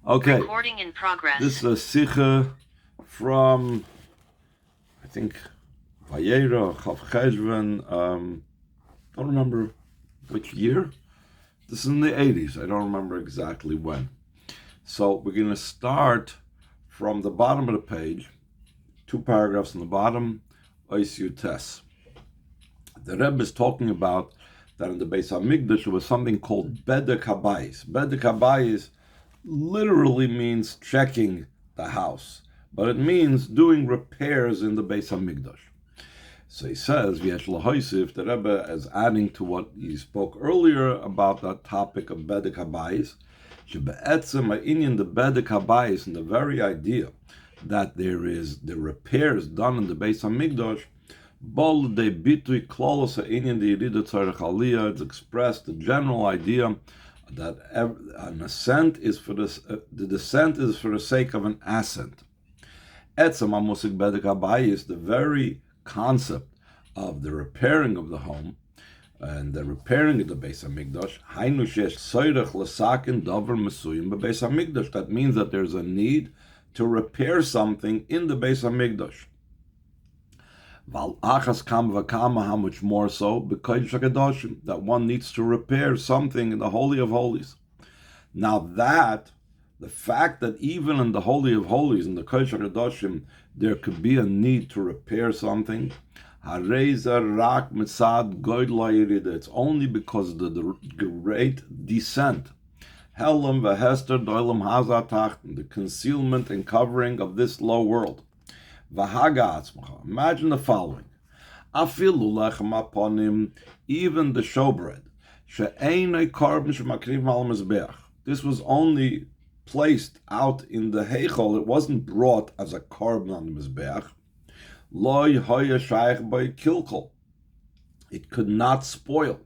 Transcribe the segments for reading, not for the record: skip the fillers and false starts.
Okay. Recording in progress. This is a Sikha from, I think, MarCheshvan. Don't remember which year. This is in the 80s. I don't remember exactly when. So we're going to start from the bottom of the page, 2 paragraphs on the bottom, Ois Yutes. The Rebbe is talking about that in the Beis HaMikdash there was something called Bedek HaBayis. Bedek HaBayis literally means checking the house, but it means doing repairs in the Beis HaMikdash. So he says, V'yesh lahoisif, the Rebbe is adding to what he spoke earlier about that topic of Bedek HaBayis, shebe'etzem ha'inyan the Bedek HaBayis, and the very idea that there is the repairs done in the Beis HaMikdash, bol de bitui klolos ha'inyan the Yerida Tzarech Aliyah, it's expressed the general idea that an ascent is for the descent is for the sake of an ascent. Etzem ha'musik Bedek HaBayis, the very concept of the repairing of the home and the repairing of the Beis HaMikdash, hainu sheyesh tzorech lesaken davar mesuyim beBeis HaMikdash. That means that there's a need to repair something in the Beis HaMikdash. Val achas kam v'kama, how much more so, b'kodesh HaKadoshim, that one needs to repair something in the Holy of Holies. Now that, the fact that even in the Holy of Holies, in the Kodesh HaKadoshim, there could be a need to repair something, hareza rak mitzad Geulah Yerida, it's only because of the great descent, helam v'hester doilam hazat tachten, the concealment and covering of this low world. V'haga atzmacha, imagine the following, afilu lechem aponim, even the showbread, she'einay korban shemakriv al mizbeach, this was only placed out in the heichal, it wasn't brought as a korban on the mizbeach. Loy hoya shaykh by kilkol, it could not spoil.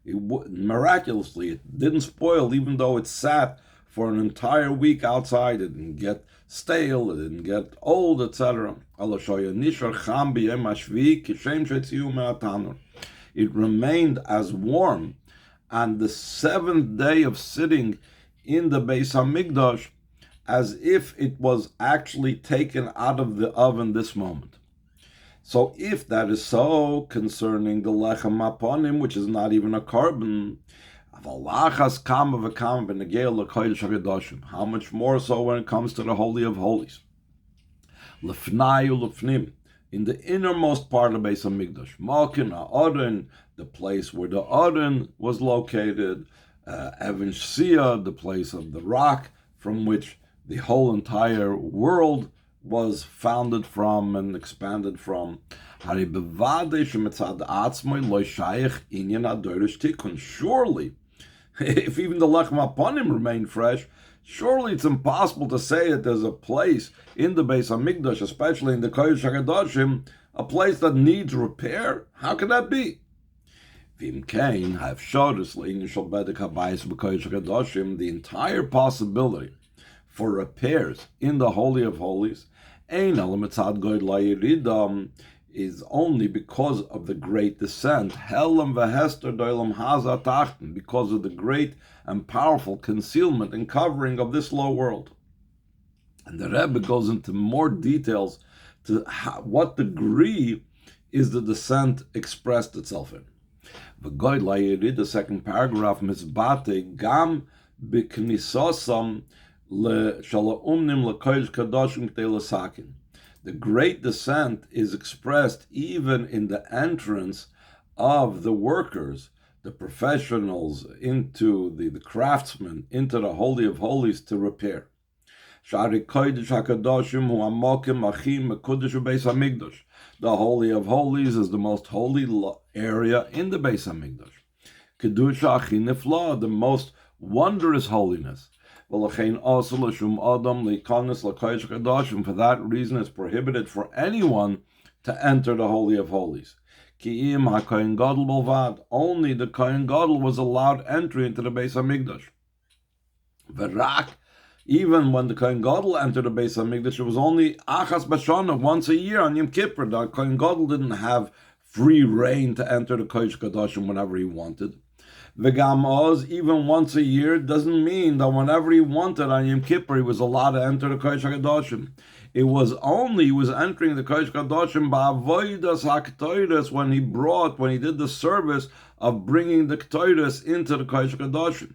Miraculously, it didn't spoil, even though it sat for an entire week outside. It didn't get stale, it didn't get old, etc. It remained as warm on the 7th day of sitting in the Beis HaMikdash as if it was actually taken out of the oven this moment. So if that is so concerning the lechem aponim, which is not even a korban, how much more so when it comes to the Holy of Holies? In the innermost part of Beis HaMikdash, Malkin HaOren, the place where the Oren was located, Even Shia, the place of the rock from which the whole entire world was founded from and expanded from. Surely, if even the lechem aponim remained fresh, surely it's impossible to say that there's a place in the Beis HaMikdash, especially in the Kodesh HaKadoshim, a place that needs repair. How could that be? The entire possibility for repairs in the Holy of Holies is only because of the great descent, because of the great and powerful concealment and covering of this low world. And the Rebbe goes into more details to what degree is the descent expressed itself in. The Geulah Yerida, the second paragraph, Mizbate Gam B'Knisosam LeShalomnim LeKodesh Kadoshim K'tei L'Sakin. The great descent is expressed even in the entrance of the workers, the professionals, into the craftsmen, into the Holy of Holies to repair. The Holy of Holies is the most holy area in the Beis HaMikdash. The most wondrous holiness. For that reason, it's prohibited for anyone to enter the Holy of Holies. Only the Kohen Gadol was allowed entry into the Beis HaMikdash. Even when the Kohen Gadol entered the Beis HaMikdash, it was only Achas Bashana, once a year on Yom Kippur. The Kohen Gadol didn't have free reign to enter the Kodesh Kodashim whenever he wanted. V'gam oz, even once a year, doesn't mean that whenever he wanted on Yom Kippur, he was allowed to enter the Kodesh HaKadoshim. It was only he was entering the Kodesh HaKadoshim ba'avodas ha'ketoides when he did the service of bringing the ketoides into the Kodesh HaKadoshim.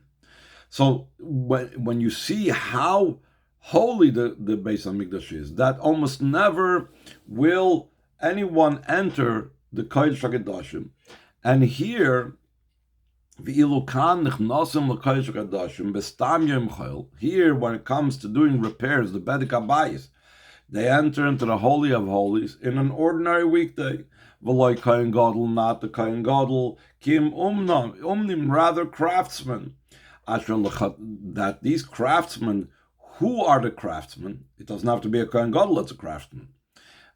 So when you see how holy the Beis Hamikdash is, that almost never will anyone enter the Kodesh HaKadoshim. And here, here, when it comes to doing repairs, the Bedek Habayis, they enter into the Holy of Holies in an ordinary weekday. V'loy Kohen Gadol, not the Kohen Gadol, Kim Umnim, rather craftsmen. That these craftsmen, who are the craftsmen? It doesn't have to be a Kohen Gadol, it's a craftsman.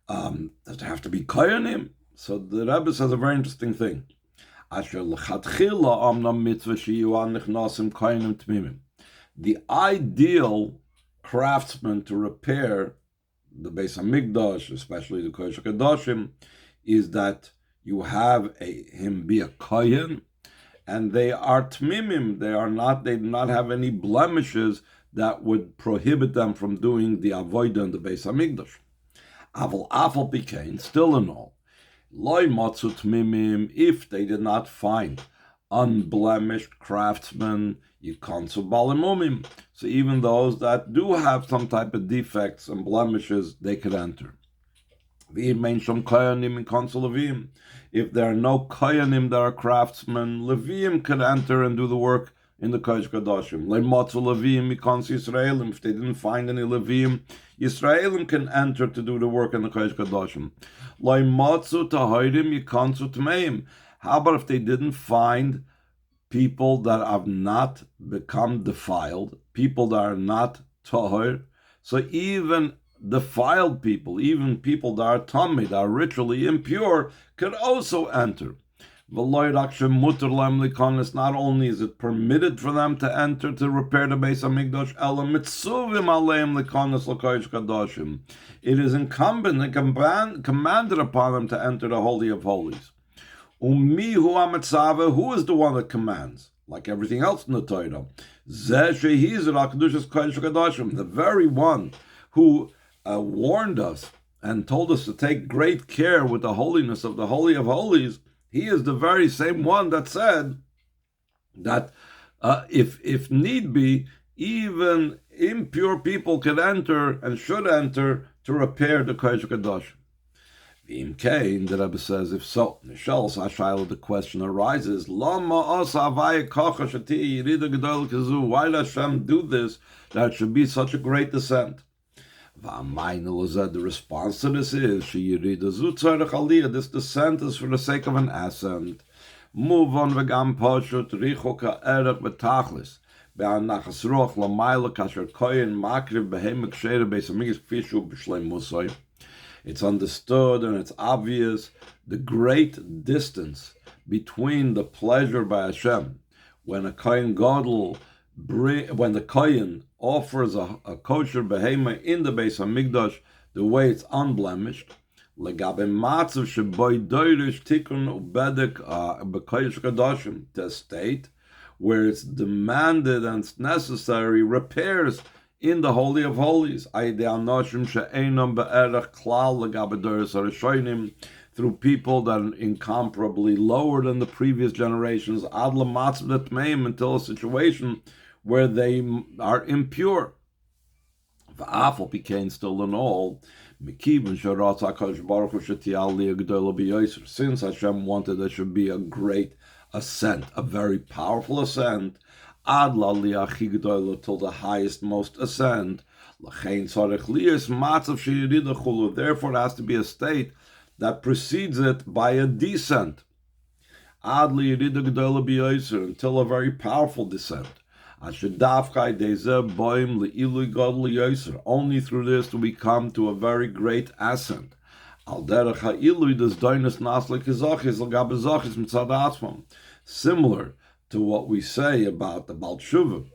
Does it have to be Kohenim? So the Rebbe says a very interesting thing. The ideal craftsman to repair the Beis Hamikdash, especially the Kodesh HaKadoshim, is that you have him be a Kohen, and they are tmimim. They do not have any blemishes that would prohibit them from doing the avodah in the Beis Hamikdash. Afal became still in all. Loy matzu tmimim, if they did not find unblemished craftsmen, yikansu balimumim. So even those that do have some type of defects and blemishes, they could enter. If there are no koyanim that are craftsmen, Leviim could enter and do the work in the Kodesh Kadoshim. Lematzu Leviim mikansu Yisraelim. If they didn't find any Leviim, Yisraelim can enter to do the work in the Kodesh Kadoshim. Lematzu tahorim yikansu tmeim. How about if they didn't find people that have not become defiled, people that are not tahor? So even defiled people, even people that are tummy, that are ritually impure, could also enter. Not only is it permitted for them to enter to repair the Beis Hamikdash, it is incumbent and commanded upon them to enter the Holy of Holies. Who is the one that commands? Like everything else in the Torah, the very one who warned us and told us to take great care with the holiness of the Holy of Holies, he is the very same one that said that if need be, even impure people can enter and should enter to repair the Kodesh HaKadosh. V'im kein, the Rebbe says, if so, the question arises, why does Hashem do this, that it should be such a great descent? The response to this is, this descent is for the sake of an ascent. Move on v'gam poshut richoka erech betachlis. Be'anachas roch lamayla kasher koyin makriv behemek shere beis hamikdash kfishu b'shlem musay. It's understood and it's obvious the great distance between the pleasure by Hashem when a kohen gadol, when the kohen offers a kosher behema in the Beis Hamikdash, the way it's unblemished, legabe matzav sheboy doirish tikun ubedek b'kodesh kadoshim, to state where it's demanded and it's necessary repairs in the Holy of Holies, through people that are incomparably lower than the previous generations, until a situation where they are impure. Became still in all, since Hashem wanted there should be a great ascent, a very powerful ascent, till the highest, most ascent. Therefore, it has to be a state that precedes it by a descent, until a very powerful descent. Only through this do we come to a very great ascent. Similar to what we say about the Baal Tshuva.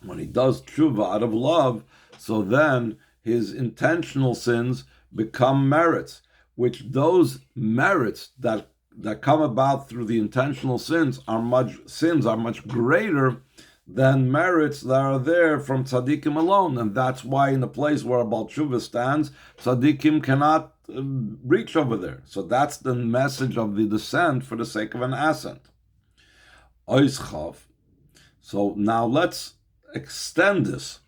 When he does Tshuva out of love, so then his intentional sins become merits, which those merits that that come about through the intentional sins are much greater than merits that are there from tzaddikim alone, and that's why in the place where a Baal Tshuva stands, tzaddikim cannot reach over there. So that's the message of the descent for the sake of an ascent. Oischav. So now let's extend this.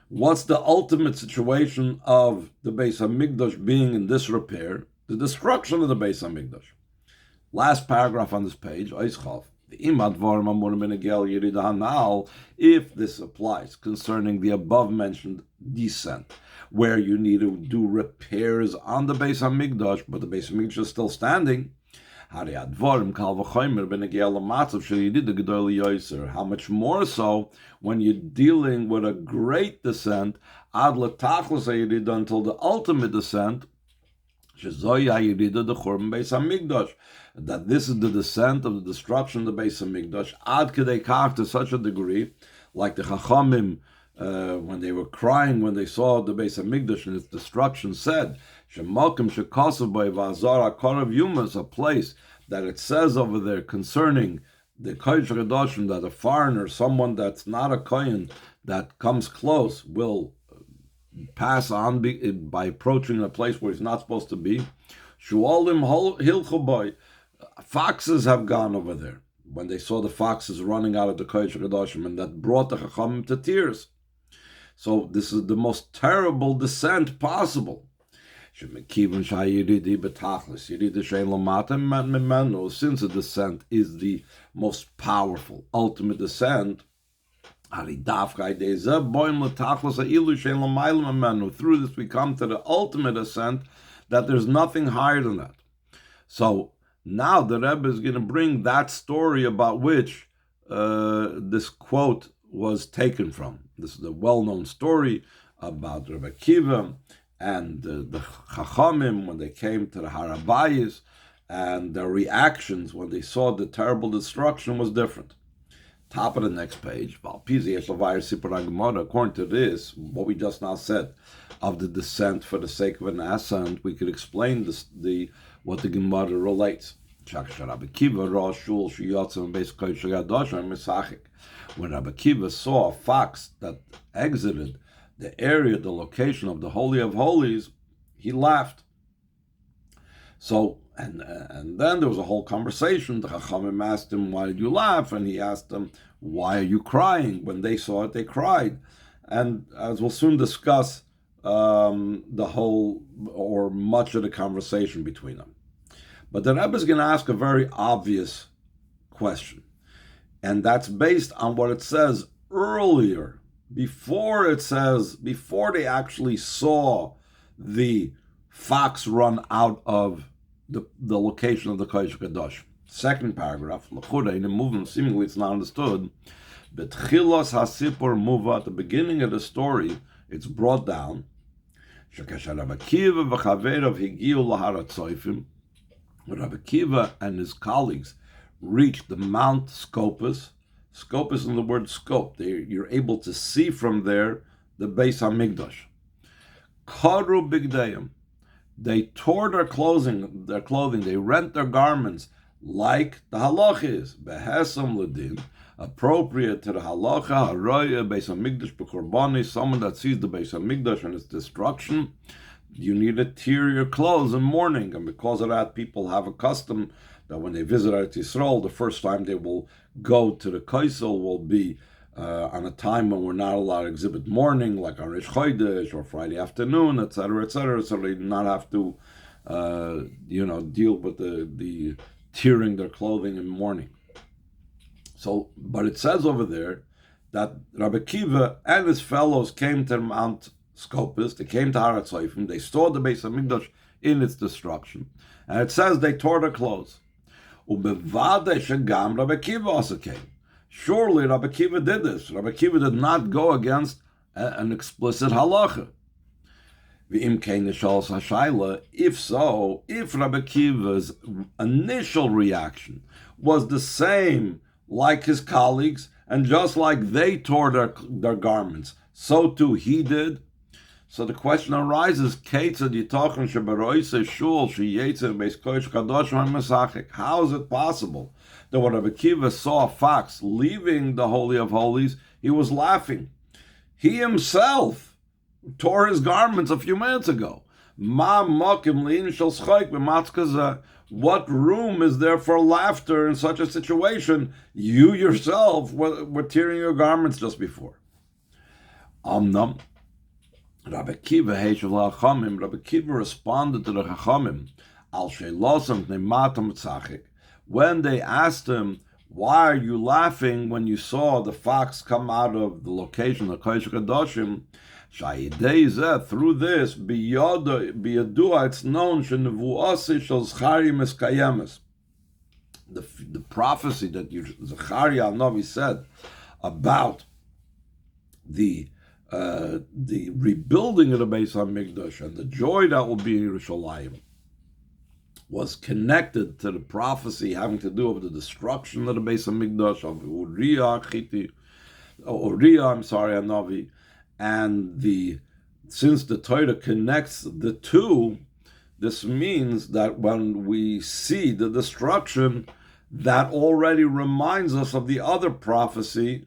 What's the ultimate situation of the Beis HaMikdash being in disrepair? The destruction of the Beis HaMikdash. Last paragraph on this page, Oischav. If this applies concerning the above-mentioned descent, where you need to do repairs on the Beis HaMikdash, but the Beis HaMikdash is still standing, how much more so when you're dealing with a great descent, until the ultimate descent, that this is the descent of the destruction of the Beis HaMikdash, ad kedei kach, to such a degree, like the Chachamim, when they were crying when they saw the Beis HaMikdash and its destruction, said, Shemakim shekasav by v'azar ha'karav yumas, a place that it says over there concerning the Kodesh HaKadoshim, that a foreigner, someone that's not a Kohen, that comes close, will pass on by approaching a place where he's not supposed to be. Shualim hilchu boy, foxes have gone over there when they saw the foxes running out of the Kodesh HaKadoshim, and that brought the Chachamim to tears. So this is the most terrible descent possible. Since the descent is the most powerful, ultimate descent, through this we come to the ultimate ascent, that there's nothing higher than that. So now the Rebbe is going to bring that story about which this quote was taken from. This is a well-known story about Rabbi Akiva and the Chachamim when they came to the Har HaBayis, and their reactions when they saw the terrible destruction was different. Top of the next page, according to this, what we just now said of the descent for the sake of an ascent, we could explain what the Gemara relates. When Rabbi Akiva saw a fox that exited the area, the location of the Holy of Holies, he laughed. So, and then there was a whole conversation. The Chachamim asked him, why did you laugh? And he asked them, why are you crying? When they saw it, they cried. And as we'll soon discuss, the whole, or much of the conversation between them. But the Rebbe is going to ask a very obvious question. And that's based on what it says earlier, before they actually saw the fox run out of the location of the Kodesh HaKadosh. Second paragraph, in the movement, seemingly it's not understood. Betchilas hasipur muva, at the beginning of the story, it's brought down. When Rabbi Akiva and his colleagues reached the Mount Scopus. Scopus in the word scope. You're able to see from there the Beis HaMikdash. Karu bigdayim. They tore their clothing, they rent their garments, like the halacha is, behesam ledin, appropriate to the halacha, haroya, Beis HaMikdash b'korbani, someone that sees the Beis HaMikdash and its destruction, you need to tear your clothes in mourning, and because of that, people have a custom that when they visit Eretz Yisrael, the first time they will go to the Kaisel will be on a time when we're not allowed to exhibit mourning, like on Rish Chodesh or Friday afternoon, etc., so they do not have to, deal with the tearing their clothing in mourning. So, but it says over there that Rabbi Akiva and his fellows came to Mount Scopus, they came to Har HaTzoifim, they saw the Beis HaMikdash in its destruction, and it says they tore their clothes. Ubevadei shegam Rabbi Akiva also came. Surely Rabbi Akiva did this. Rabbi Akiva did not go against an explicit halacha. If so, if Rabbi Akiva's initial reaction was the same like his colleagues, and just like they tore their garments, so too he did, So the question arises, how is it possible that when Rabbi Akiva saw a fox leaving the Holy of Holies, he was laughing? He himself tore his garments a few minutes ago. What room is there for laughter in such a situation? You yourself were tearing your garments just before. Rabbi Akiva responded to the Chachamim when they asked him, why are you laughing when you saw the fox come out of the location of Kodesh Kadoshim? Through this, it's known the prophecy that Zechariah Navi said about the rebuilding of the Beis HaMikdash and the joy that will be in Yerushalayim was connected to the prophecy having to do with the destruction of the Beis HaMikdash of Uriah Hanavi, and since the Torah connects the two, this means that when we see the destruction, that already reminds us of the other prophecy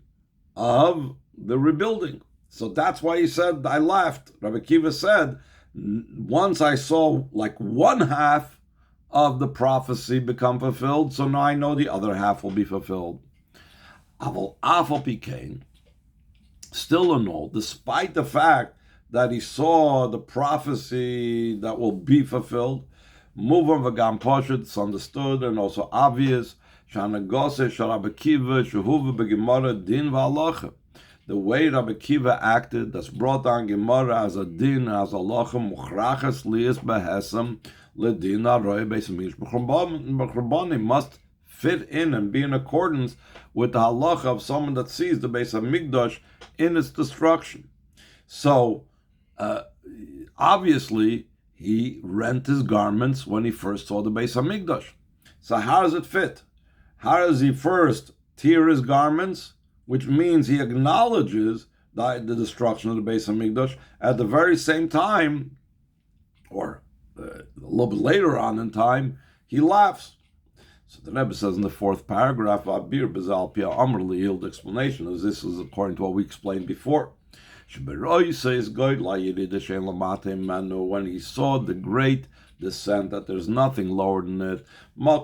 of the rebuilding. So that's why he said, I laughed. Rabbi Akiva said, once I saw like one half of the prophecy become fulfilled, so now I know the other half will be fulfilled. Aval Afal Pikain, still in all, despite the fact that he saw the prophecy that will be fulfilled, Muvam v'gam Poshet, it's understood and also obvious, Shanagose Sharab Akiva Shehuva b'Gemara Din v'Halacha. The way Rabbi Akiva acted, that's brought down Gemara as a din, as a halacha, muchrachas lias behesam ledin aroy beis hamikdash must fit in and be in accordance with the halacha of someone that sees the Beis HaMikdash in its destruction. So, obviously, he rent his garments when he first saw the Beis HaMikdash. So how does it fit? How does he first tear his garments, which means he acknowledges the destruction of the Beis HaMikdash, at the very same time, or a little bit later on in time, he laughs. So the Rebbe says in the fourth paragraph, Abir Bezal Pia Amr Li'il, the explanation is this is according to what we explained before. When he saw the great descent, that there's nothing lower than it, the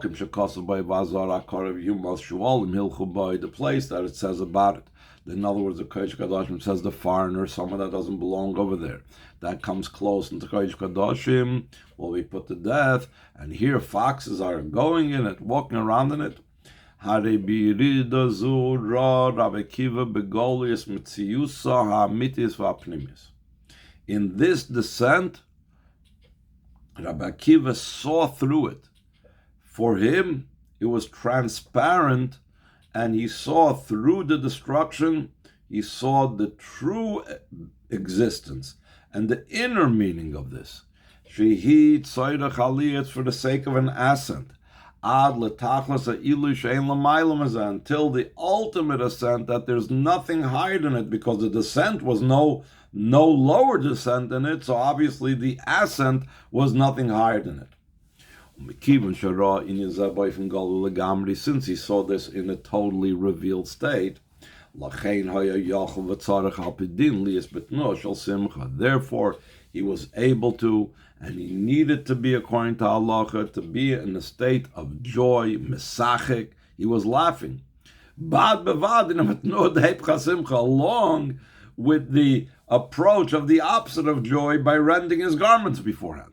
place that it says about it. In other words, the Kodesh Kadoshim says the foreigner, someone that doesn't belong over there, that comes close into Kodesh Kadoshim will be put to death. And here foxes are going in it, walking around in it. In this descent, Rabbi Akiva saw through it. For him, it was transparent, and he saw through the destruction, he saw the true existence and the inner meaning of this. Shehi tzoyrach aliyah, for the sake of an ascent. Ad letachlas ha'ilu she'en l'maylam hazeh, until the ultimate ascent, that there's nothing higher than it, because the descent was no lower descent than it, so obviously the ascent was nothing higher than it. Since he saw this in a totally revealed state, therefore he was able to, and he needed to be, according to halacha, to be in a state of joy, mesachik. He was laughing, along with the approach of the opposite of joy by rending his garments beforehand.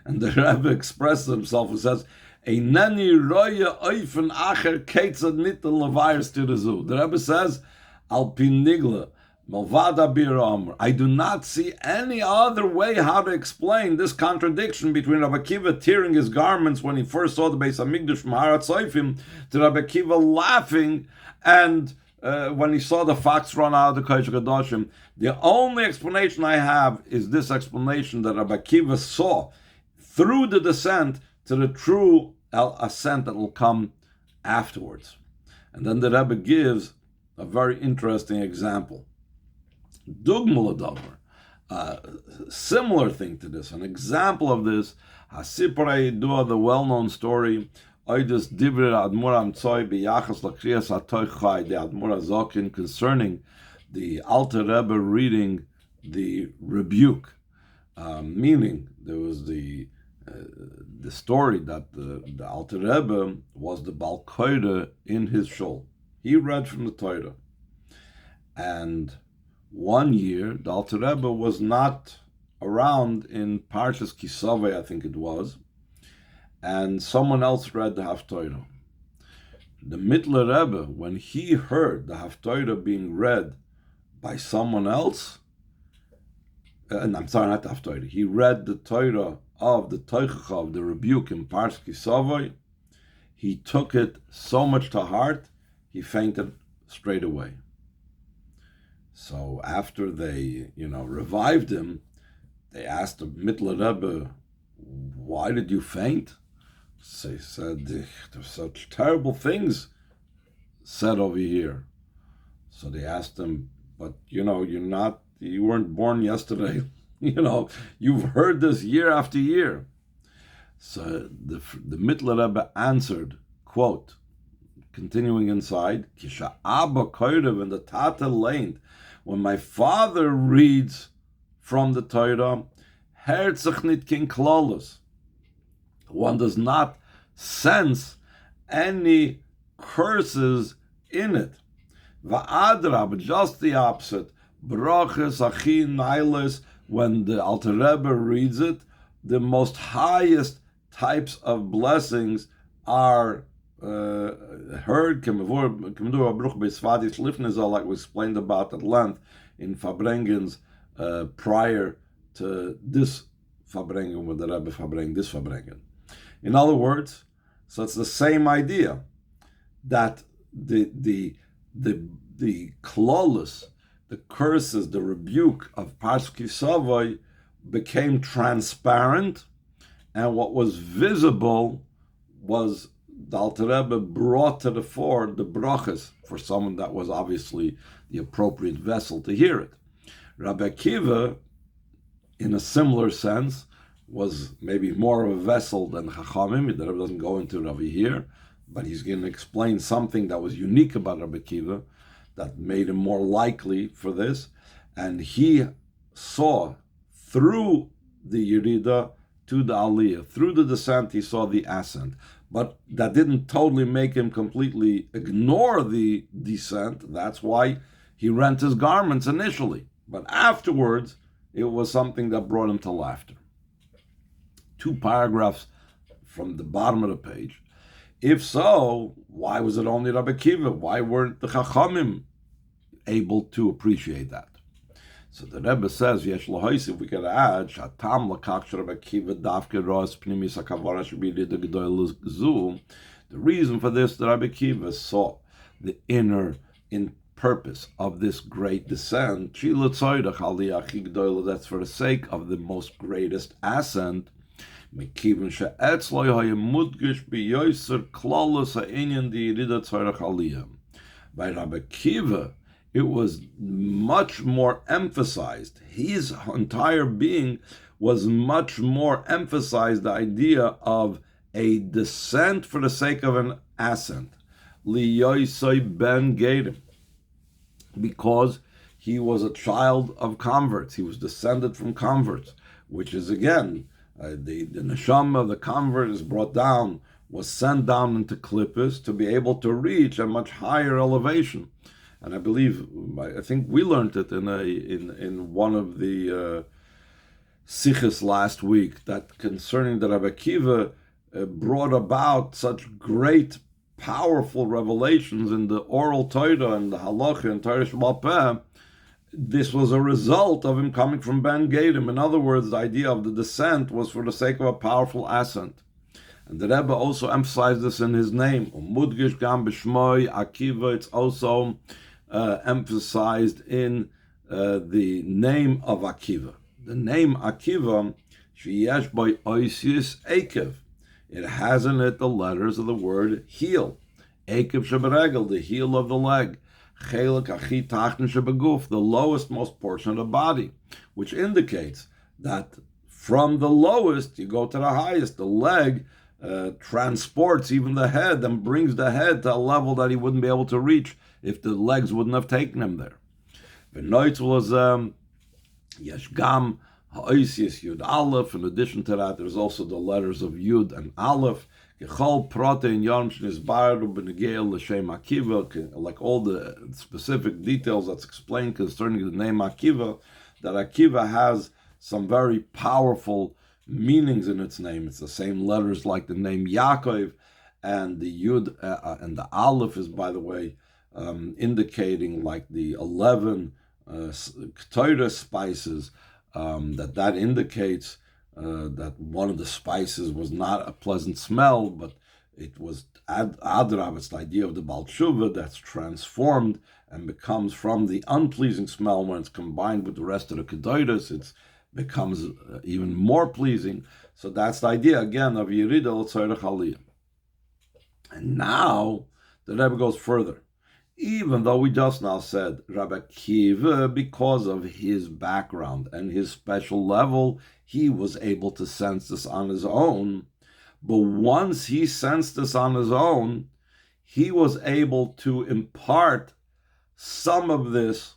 And the Rebbe expresses himself and says, Einani roya oifen acher ketzad nittel levayers tirazu. The Rebbe says, Al pinigla, malvada bir amr. I do not see any other way how to explain this contradiction between Rabbi Akiva tearing his garments when he first saw the Beis HaMikdash from Harat Soifim, to Rabbi Akiva laughing and when he saw the fox run out of the Kodesh Kadoshim. The only explanation I have is this explanation that Rabbi Akiva saw through the descent to the true ascent that will come afterwards. And then the Rebbe gives a very interesting example. Dugma l'davar, similar thing to this, an example of this, Hasipra Yidua, the well-known story, Oidus Divre Admur Amtsoi B'Yachas L'Kriyas HaToich Chai, the Admur HaZokin, concerning the Alter Rebbe reading the rebuke, meaning there was the story that the Alter Rebbe was the Bal Koide in his shul. He read from the Torah, and one year the Alter Rebbe was not around in Parshas Kisaveh, I think it was, and someone else read the Haftorah. The Mittler Rebbe, when he heard the Haftorah being read by someone else, and I'm sorry, not the Haftorah, he read the Torah of the Teichach of the rebuke in Parshas Kisaveh, he took it so much to heart, he fainted straight away. So after they, revived him, they asked the Mittler Rebbe, why did you faint? So he said, there's such terrible things said over here. So they asked him, but you weren't born yesterday. You've heard this year after year. So the Mittler Rebbe answered, quote, continuing inside, Kisha Abba Koirev in the Tata Lane, when my father reads from the Torah, Herzach nit kin klolus, one does not sense any curses in it. Va'adrab, just the opposite. Brachas achin nailes, when the Alter Rebbe reads it, the most highest types of blessings are heard, like we explained about at length in Farbrengen's prior to this Farbrengen, with the Rebbe Farbrengen, this Farbrengen. In other words, so it's the same idea that the klolus, the curses, the rebuke of Parshas Kisaveh became transparent, and what was visible was the Alter Rebbe brought to the fore the brachas for someone that was obviously the appropriate vessel to hear it. Rabbi Akiva, in a similar sense, was maybe more of a vessel than Chachamim. The Rebbe doesn't go into it over here, but he's going to explain something that was unique about Rabbi Akiva that made him more likely for this. And he saw through the Yerida to the Aliyah, through the descent, he saw the ascent. But that didn't totally make him completely ignore the descent. That's why he rent his garments initially. But afterwards, it was something that brought him to laughter. 2 paragraphs from the bottom of the page. If so, why was it only Rabbi Akiva? Why weren't the Chachamim able to appreciate that? So the Rebbe says, Yesh Lahois, if we could add, Shatam Lakach Rabbi Akiva Davke Ros Pnimis HaKavara Shabiri the Geulah Zu. The reason for this, that Rabbi Akiva saw the inner purpose of this great descent. That's for the sake of the most greatest ascent. By Rabbi Akiva, it was much more emphasized. His entire being was much more emphasized, the idea of a descent for the sake of an ascent. Liyoisai ben Gedim, because he was a child of converts. He was descended from converts, which is again, the neshama of the convert is brought down, was sent down into klippos to be able to reach a much higher elevation. And I think we learned it in one of the sichos last week, that concerning the Rabbi Akiva brought about such great, powerful revelations in the oral Torah and the halacha and Torah Sheba'al Peh. This was a result of him coming from Ben Gedim. In other words, the idea of the descent was for the sake of a powerful ascent. And the Rebbe also emphasized this in his name. Mudgish Gam B'Shmoi Akiva. It's also emphasized in the name of Akiva. The name Akiva, Sheyesh by Oisius Ekev. It has in it the letters of the word heel. Ekev Sheberegel, the heel of the leg. Chelik achi tachton shebeguf, the lowest most portion of the body, which indicates that from the lowest you go to the highest. The leg transports even the head and brings the head to a level that he wouldn't be able to reach if the legs wouldn't have taken him there. V'noitz was Yeshgam Ha'oisius Yud Aleph. In addition to that, there's also the letters of Yud and Aleph. Gechol Protein Yom Shnisbaru B'Negeil L'Shem Akiva, like all the specific details that's explained concerning the name Akiva, that Akiva has some very powerful meanings in its name. It's the same letters like the name Yaakov, and the Yud and the Aleph is, by the way, indicating like the 11 Torah spices, that indicates that one of the spices was not a pleasant smell, but it was Adrab. It's the idea of the Baal Tshuva that's transformed and becomes from the unpleasing smell when it's combined with the rest of the Kedoros, it becomes even more pleasing. So that's the idea, again, of Yerida L'Tzorech Aliyah. And now the Rebbe goes further. Even though we just now said Rabbi Akiva, because of his background and his special level, he was able to sense this on his own. But once he sensed this on his own, he was able to impart some of this,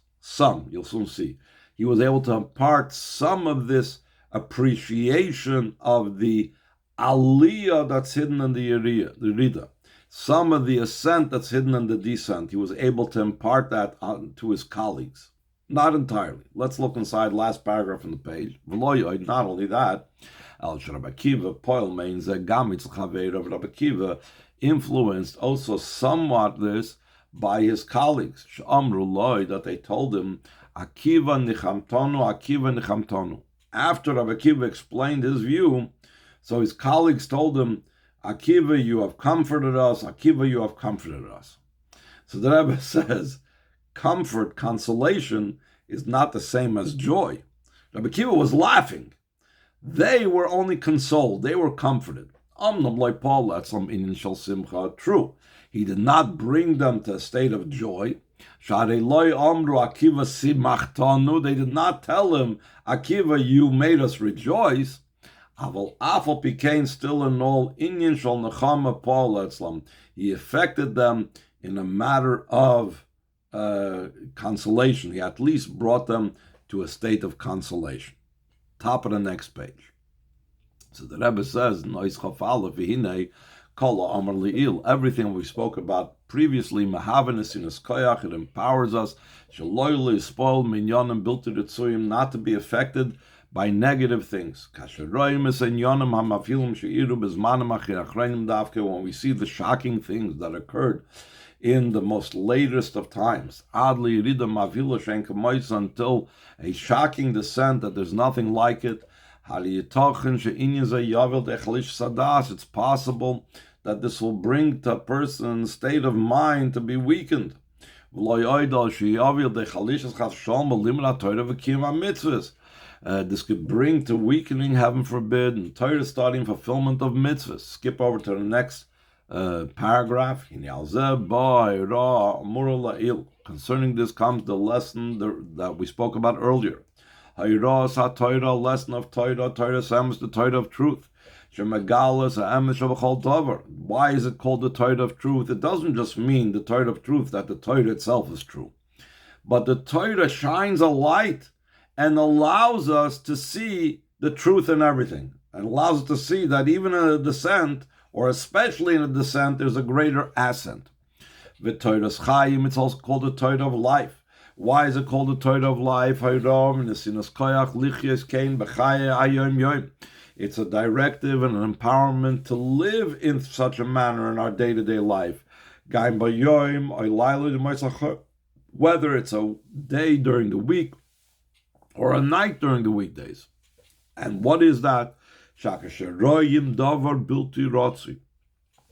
you'll soon see. He was able to impart some of this appreciation of the aliyah that's hidden in the Yerida. Some of the ascent that's hidden in the descent, he was able to impart that to his colleagues. Not entirely. Let's look inside last paragraph on the page. Not only that, Rabbi Akiva, Poel means that Gamitz Chaveir of Rabbi Akiva influenced also somewhat this by his colleagues. Sh'amru loy, that they told him, Akiva nichamtonu. After Rabbi Akiva explained his view, so his colleagues told him, Akiva, you have comforted us. Akiva, you have comforted us. So the Rebbe says, comfort, consolation, is not the same as joy. Rabbi Akiva was laughing. They were only consoled. They were comforted. True. He did not bring them to a state of joy. They did not tell him, Akiva, you made us rejoice. Aval became still in all inyan shal nechama Paul etzlam. He affected them in a matter of consolation. He at least brought them to a state of consolation. Top of the next page. So the Rebbe says, Nois chaf aleph v'hinei kol ha'amar li'il. Everything we spoke about previously, mahavenes inas koyach, it empowers us. Shaloy is spoiled minyanim built to the tzuyim, not to be affected by negative things. When we see the shocking things that occurred in the most latest of times, until a shocking descent that there's nothing like it, it's possible that this will bring to a person's state of mind to be weakened. This could bring to weakening, heaven forbid, and Torah starting fulfillment of mitzvahs. Skip over to the next paragraph. Concerning this comes the lesson that we spoke about earlier. Lesson of Torah. Torah is the Torah of truth. Why is it called the Torah of truth? It doesn't just mean the Torah of truth that the Torah itself is true, but the Torah shines a light and allows us to see the truth in everything, and allows us to see that even in a descent, or especially in a descent, there's a greater ascent. V'Torah's Chaim, it's also called the Torah of life. Why is it called the Torah of life? It's a directive and an empowerment to live in such a manner in our day-to-day life. Whether it's a day during the week or a night during the weekdays. And what is that?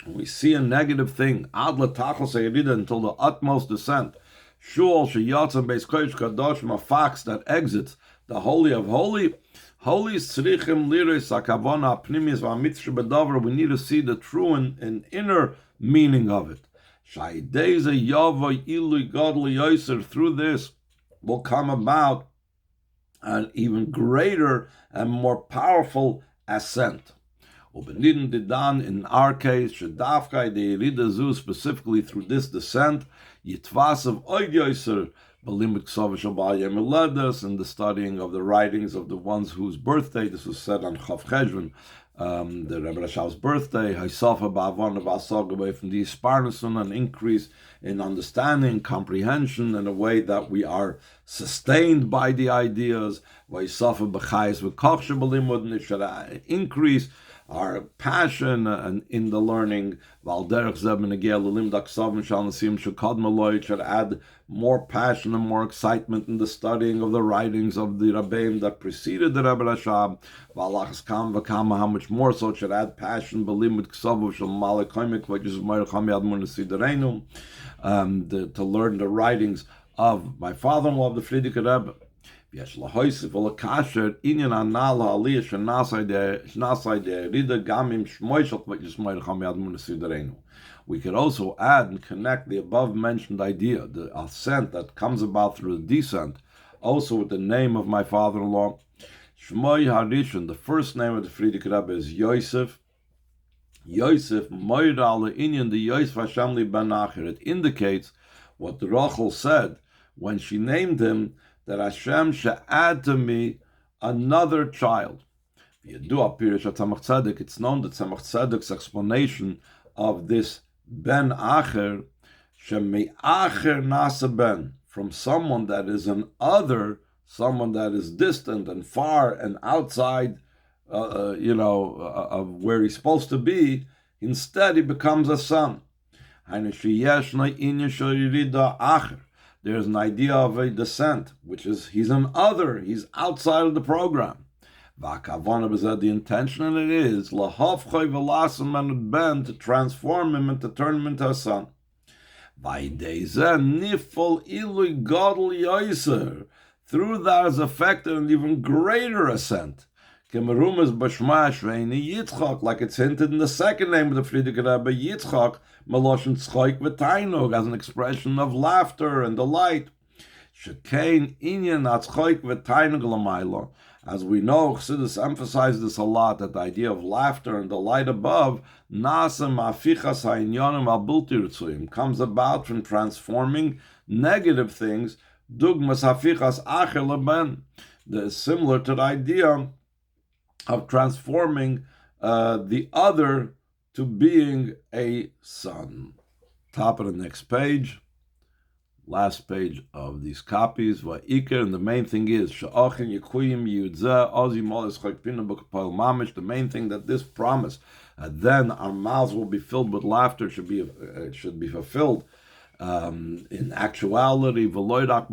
We see a negative thing until the utmost descent. A fox that exits the Holy of Holy. We need to see the true and inner meaning of it. Through this will come about an even greater and more powerful ascent. In our case, Shadafkai the Yerida Zu, specifically through this descent, Yitvasav Oid Yoser, Balimit Ksav Shabbat in the studying of the writings of the ones whose birthday, this was said on MarCheshvan, the Rebbe Rashav's birthday, Haisafa Ba'avon of Asag, away from the Isparnasun, an increase in understanding, comprehension, in a way that we are sustained by the ideas, Haisafa B'chayis V'koch Shabalimud, and it should increase our passion and in the learning. Should add more passion and more excitement in the studying of the writings of the Rabbeim that preceded the Rebbe Rashab. How much more so it should add passion to learn the writings of my father-in-law, the Frierdiker Rebbe. We could also add and connect the above mentioned idea, the ascent that comes about through the descent, also with the name of my father-in-law. Shmoi Harishon, the first name of the Frierdiker Rebbe is Yosef. Yosef, Moira al Inyan, the Yosef Hashem li ben Acher. It indicates what Rachel said when she named him, that Hashem should add to me another child. It's known that Tzemach Tzedek's explanation of this Ben Acher, Sheme'acher Nasa Ben, from someone that is an other, someone that is distant and far and outside, of where he's supposed to be, instead he becomes a son. There's an idea of a descent, which is he's an other, he's outside of the program. The intention, and it is to transform him and to turn him into a son. Through that is affected an even greater ascent. Like it's hinted in the second name of the Frierdiker Rebbe, Yitzchak, Meloshen Tzchoik V'tainug, as an expression of laughter and delight. Shekein inyan atzchoik v'tainug l'maylo. As we know, Chassidus emphasizes this a lot, that the idea of laughter and delight above, nasa ma'afichas ha'inyonim al-bulti ritzuim, comes about from transforming negative things, dugmas hafichas acher leben, similar to the idea of transforming the other to being a son. Top of the next page, last page of these copies. Va'ikar, and the main thing is the main thing that this promise, then our mouths will be filled with laughter, should be fulfilled in actuality. Not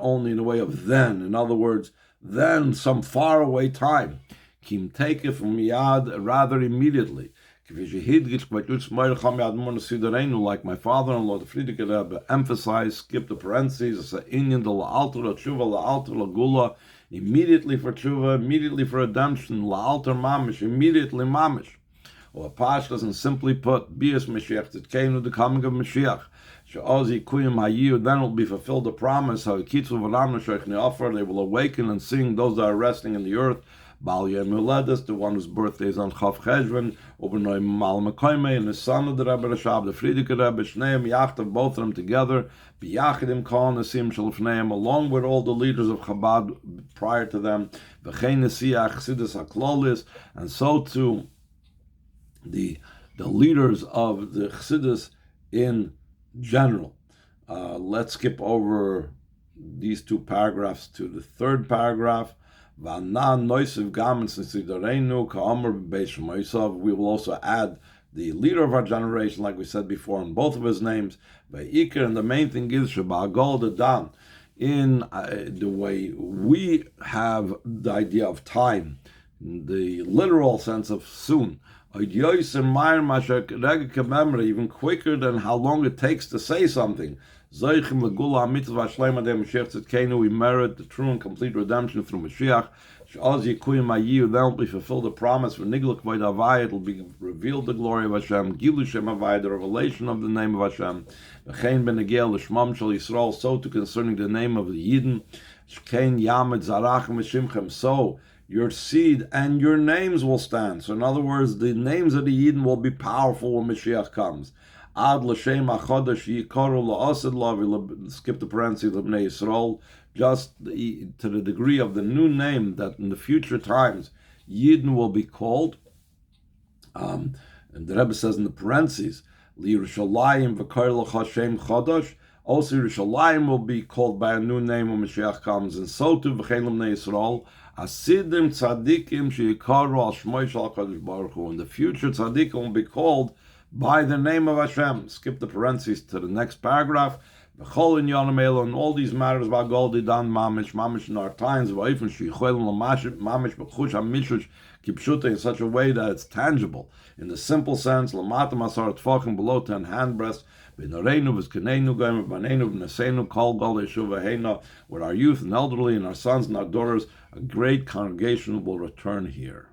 only in the way of then, in other words, then some faraway time. Kim take it from Miyad, rather immediately. Like my father-in-law, the Frierdiker Rebbe, emphasized, skip the parentheses, immediately for tshuva, immediately for redemption, la'alter mamish, immediately mamish. Or Pashtas, and simply put, bias Moshiach, it came to the coming of Moshiach. Then will be fulfilled the promise, how they will awaken and sing those that are resting in the earth. The one whose birthday is on MarCheshvan, and the son of the Rebbe Rashab, the Frierdiker Rebbe, Shneim Yachtav, both of them together, Biyachidim Kol Nesim Shalfneim, along with all the leaders of Chabad prior to them, V'chein Nesiyah Chassidus HaKlolis, and so too the leaders of the Chassidus in general. Let's skip over these two paragraphs to the third paragraph. We will also add the leader of our generation, like we said before, in both of his names. And the main thing is in the way we have the idea of time, the literal sense of soon, even quicker than how long it takes to say something. Zeichim legula mitzvah shleima de Moshiach tzidkenu. We merit the true and complete redemption through Moshiach. Sh'az yikuyim hayiyu. Then will be fulfilled the promise for Nigla Kvoid Havai. It will be revealed the glory of Hashem. Gilu Shem Havai, the revelation of the name of Hashem. V'chein benegel l'shmam shel Yisrael. So too concerning the name of the Yidden. Shkein yamed zarachem v'shimchem. So your seed and your names will stand. So in other words, the names of the Yidden will be powerful when Mashiach comes. Ad l'shem achodesh yikaru la'ased la, skip the parentheses, l'bnei Yisrael, just to the degree of the new name that in the future times Yidden will be called. And the Rebbe says in the parentheses, L'Yerushalayim v'kar l'chashem chodosh. Also Yerushalayim will be called by a new name when Mashiach comes. And so too v'chein l'bnei Yisrael, Asidim tzadikim sheyikaru al shmoi shel HaKadosh Baruch Hu. In the future, tzadikim will be called by the name of Hashem. Skip the parentheses to the next paragraph. V'chol in Yonam Elo, and all these matters about Goldi Dan Mamish in our times, v'oifen sheyicholim l'mamish b'chush ha'mishush kipshuta, in such a way that it's tangible. In the simple sense, l'mata masar t'fachim, below 10 handbreadths, v'noreinu v'zkenenu goyim v'banenu v'nesenu kol gol yeshuv v'heina, with our youth and elderly and our sons and our daughters, a great congregation will return here.